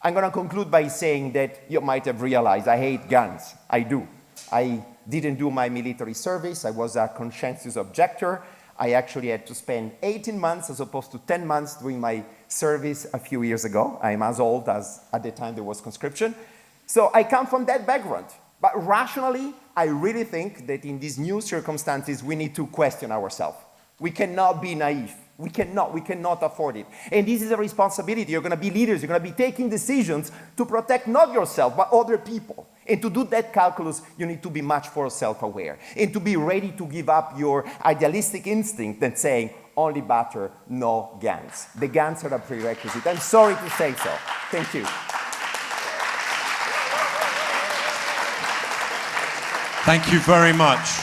I'm going to conclude by saying that you might have realized I hate guns. I do. I didn't do my military service. I was a conscientious objector. I actually had to spend 18 months as opposed to 10 months doing my service a few years ago. I'm as old as at the time there was conscription. So I come from that background. But rationally, I really think that in these new circumstances, we need to question ourselves. We cannot be naive. We cannot afford it. And this is a responsibility. You're going to be leaders. You're going to be taking decisions to protect not yourself, but other people. And to do that calculus, you need to be much more self-aware and to be ready to give up your idealistic instinct and saying, only batter, no guns. The guns are a prerequisite. I'm sorry to say so. Thank you. Thank you very much.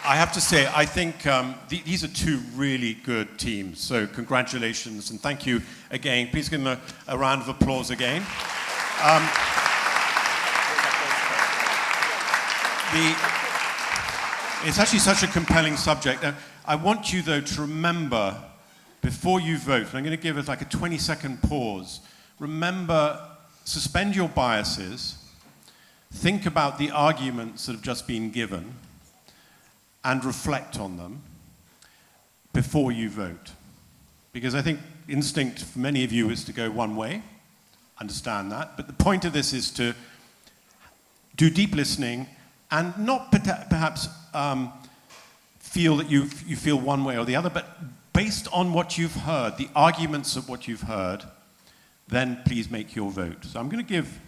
I have to say, I think these are two really good teams. So congratulations and thank you again. Please give them a round of applause again. It's actually such a compelling subject. I want you, though, to remember, before you vote, and I'm going to give it like a 20-second pause, remember, suspend your biases, think about the arguments that have just been given, and reflect on them before you vote. Because I think instinct for many of you is to go one way, understand that, but the point of this is to do deep listening and not perhaps feel that you feel one way or the other, but based on what you've heard, the arguments of what you've heard, then please make your vote. So I'm going to give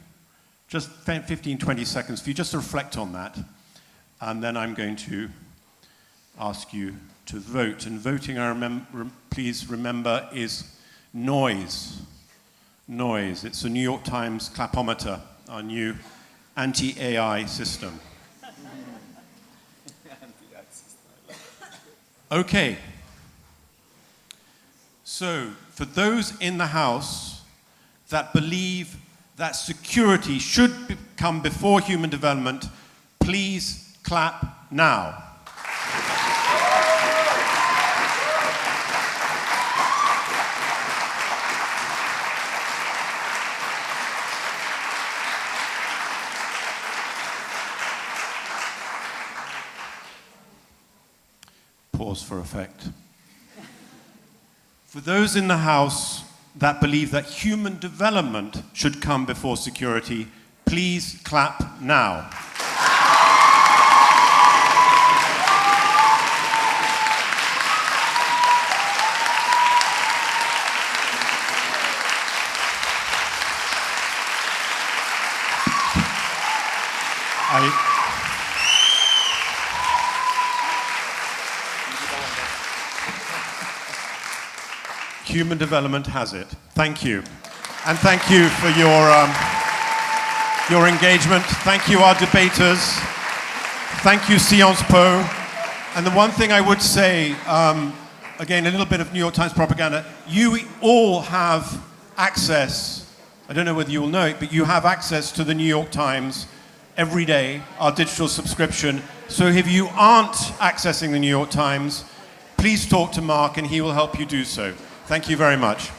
just 15, 20 seconds for you just to reflect on that, and then I'm going to ask you to vote. And voting, please remember, is noise. Noise. It's the New York Times clapometer, our new anti-AI system. Okay. So, for those in the House that believe that security should come before human development, please clap now. Pause for effect. For those in the House that believe that human development should come before security, please clap now. human development has it. Thank you. And thank you for your engagement. Thank you, our debaters. Thank you, Sciences Po. And the one thing I would say, again, a little bit of New York Times propaganda, you all have access, I don't know whether you will know it, but you have access to the New York Times every day, our digital subscription. So if you aren't accessing the New York Times, please talk to Mark and he will help you do so. Thank you very much.